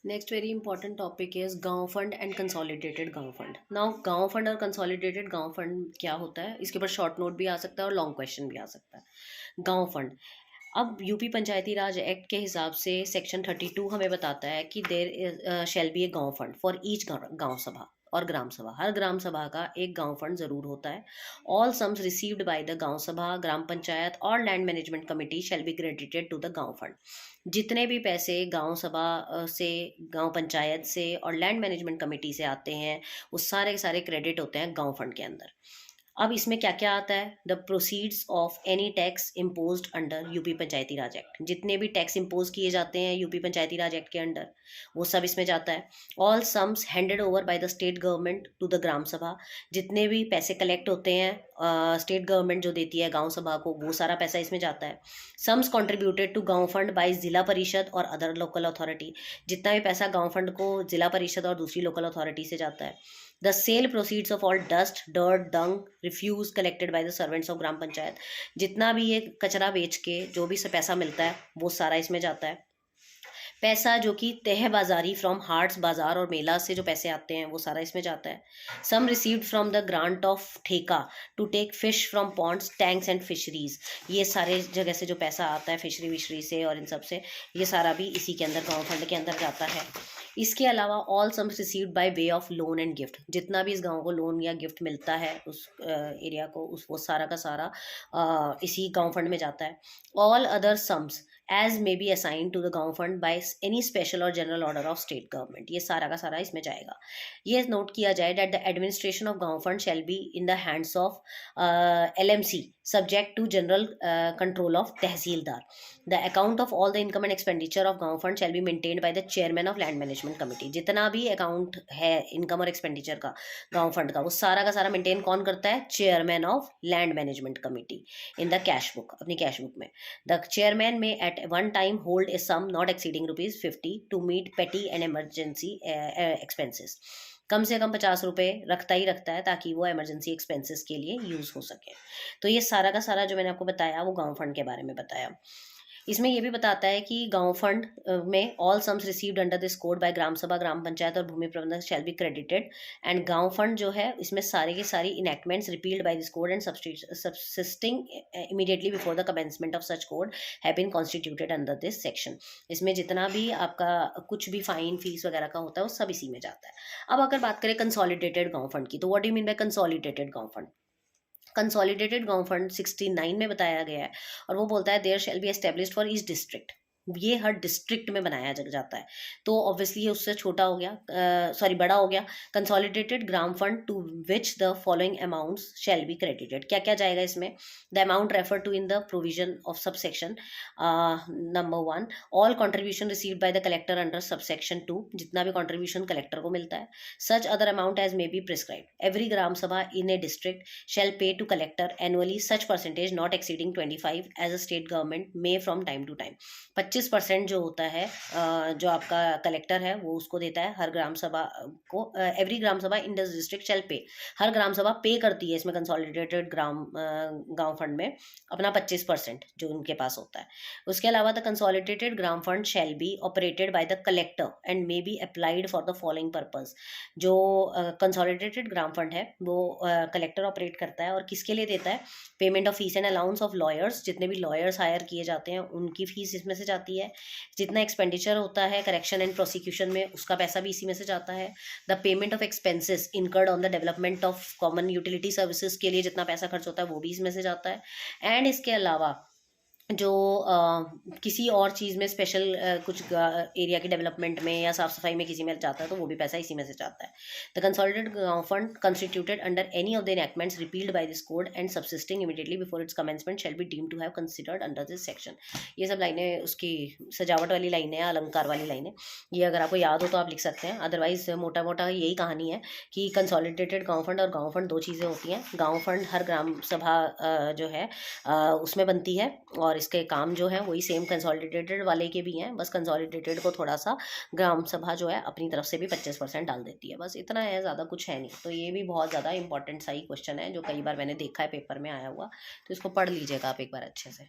Next very important topic is गांव fund and consolidated गांव fund. Now गांव fund और कंसोलिडेटेड गांव फंड क्या होता है, इसके ऊपर शॉर्ट नोट भी आ सकता है और लॉन्ग क्वेश्चन भी आ सकता है। गांव फंड, अब यूपी पंचायती राज एक्ट के हिसाब से सेक्शन 32 हमें बताता है कि देर शैल बी ए गांव फंड फॉर ईच गांव सभा और ग्राम सभा। हर ग्राम सभा का एक गांव फंड जरूर होता है। All sums received by the गांव सभा, ग्राम पंचायत और land management committee shall be credited to the गांव फंड। जितने भी पैसे गांव सभा से, गांव पंचायत से और लैंड मैनेजमेंट कमेटी से आते हैं, वो सारे के सारे क्रेडिट होते हैं गांव फंड के अंदर। अब इसमें क्या क्या आता है? The proceeds of any tax imposed under UP Panchayati Raj act. जितने भी टैक्स इम्पोज किए जाते हैं यूपी पंचायती राज एक्ट के अंडर, वो सब इसमें जाता है। All sums handed over by the state government to the Gram Sabha. जितने भी पैसे कलेक्ट होते हैं स्टेट गवर्नमेंट जो देती है गांव सभा को, वो सारा पैसा इसमें जाता है। सम्स कॉन्ट्रीब्यूटेड टू गांव फंड बाय जिला परिषद और अदर लोकल अथॉरिटी। जितना भी पैसा गांव फंड को जिला परिषद और दूसरी लोकल अथॉरिटी से जाता है। The sale proceeds of all dust, dirt, dung, refuse collected by the servants of Gram Panchayat. जितना भी ये कचरा बेच के जो भी पैसा मिलता है वो सारा इसमें जाता है। पैसा जो कि तह बाजारी फ्रॉम हाट्स, बाजार और मेला से जो पैसे आते हैं वो सारा इसमें जाता है। Sum received from the grant of ठेका to take fish from ponds, tanks and fisheries. ये सारे जगह से जो पैसा आता है फिशरी विशरी से और इन सब से, ये सारा भी इसी के अंदर गांव फंड के अंदर जाता है। इसके अलावा all sums received by way of loan and gift. जितना भी इस गांव को लोन या गिफ्ट मिलता है उस एरिया को, उस वो सारा का सारा इसी गांव फंड में जाता है। All other sums as may be assign to the गांव fund by any special or general order of state government. ये सारा का सारा इसमें जाएगा। ये नोट किया जाए that the administration of gaon fund shall be in the hands of LMC subject to general control of tehsildar. The account of all the income and expenditure of gaon fund shall be maintained by the chairman of land management committee. जितना भी account है income और expenditure का गांव fund का, वो सारा का सारा मेंटेन कौन करता है? Chairman of land management committee in the cash book, अपनी कैश बुक में। The chairman may at one time hold a sum not exceeding ₹50 to meet petty and emergency expenses. कम से कम 50 रुपए रखता ही रखता है ताकि वो इमरजेंसी एक्सपेंसेस के लिए यूज हो सके। तो ये सारा का सारा जो मैंने आपको बताया वो गांव फंड के बारे में बताया। इसमें ये भी बताता है कि गांव फंड में all sums received under this code by gram sabha, ग्राम पंचायत और bhumi prabandhak shall be credited. And gaon fund जो है इसमें सारे के सारी enactments repealed by this code and subsisting immediately before the commencement of such code have been constituted under this section. इसमें जितना भी आपका कुछ भी फाइन फीस वगैरह का होता है वो सब इसी में जाता है। अब अगर बात करें कंसोलिडेटेड गांव फंड की, तो what do you mean by consolidated गांव फंड? कंसोलिडेटेड गांव फंड 69 में बताया गया है और वो बोलता है there shall be established for each district. ये हर डिस्ट्रिक्ट में बनाया जाता है। तो ऑब्वियसली ये उससे छोटा हो गया, सॉरी बड़ा हो गया। Consolidated gram fund to which the following amounts shall be credited. क्या क्या जाएगा इसमें? The amount refer to in the provision of subsection number 1, all contribution received by the collector under subsection 2। जितना भी कॉन्ट्रीब्यूशन कलेक्टर को मिलता है। Such other amount as may be prescribed. Every gram sabha in a district shall pay to collector annually such percentage not exceeding 25 as a state government may from time to time. 25% जो होता है जो आपका collector है वो उसको देता है हर ग्राम सभा को। Every gram sabha in this district shall पे। हर ग्राम सभा पे करती है इसमें कंसोलिडेटेड गांव फंड में अपना 25% जो उनके पास होता है। उसके अलावा the consolidated gram fund shall be operated by the collector and may be applied for the following purpose. जो कंसोलिडेटेड ग्राम फंड है वो कलेक्टर ऑपरेट करता है और किसके लिए देता है? Payment of fees and allowance of lawyers. जितने भी लॉयर्स हायर किए जाते हैं उनकी फीस इसमें से जाती है। जितना एक्सपेंडिचर होता है करेक्शन एंड प्रोसिक्यूशन में, उसका पैसा भी इसी में से जाता है। The payment of expenses incurred on the development of common utility services के लिए जितना पैसा खर्च होता है वो भी इसमें से जाता है। एंड इसके अलावा जो किसी और चीज़ में स्पेशल कुछ एरिया के डेवलपमेंट में या साफ सफाई में किसी में जाता है तो वो भी पैसा इसी में से जाता है। द कंसोलिडेटेड गांव fund constituted under any of the enactments repealed by this code and subsisting immediately before its commencement shall be deemed to have considered under this section. ये सब लाइनें उसकी सजावट वाली लाइनें या अलंकार वाली लाइनें, ये अगर आपको याद हो तो आप लिख सकते हैं। अदरवाइज मोटा मोटा यही कहानी है कि कंसोलिडेटेड गाँव फंड और गाँव फंड दो चीज़ें होती हैं। गाँव फंड हर ग्राम सभा जो है उसमें बनती है और इसके काम जो है वही सेम कंसोलिडेटेड वाले के भी हैं। बस कंसोलिडेटेड को थोड़ा सा ग्राम सभा जो है अपनी तरफ से भी 25% डाल देती है, बस इतना है, ज़्यादा कुछ है नहीं। तो ये भी बहुत ज़्यादा इंपॉर्टेंट सा ही क्वेश्चन है जो कई बार मैंने देखा है पेपर में आया हुआ, तो इसको पढ़ लीजिएगा आप एक बार अच्छे से।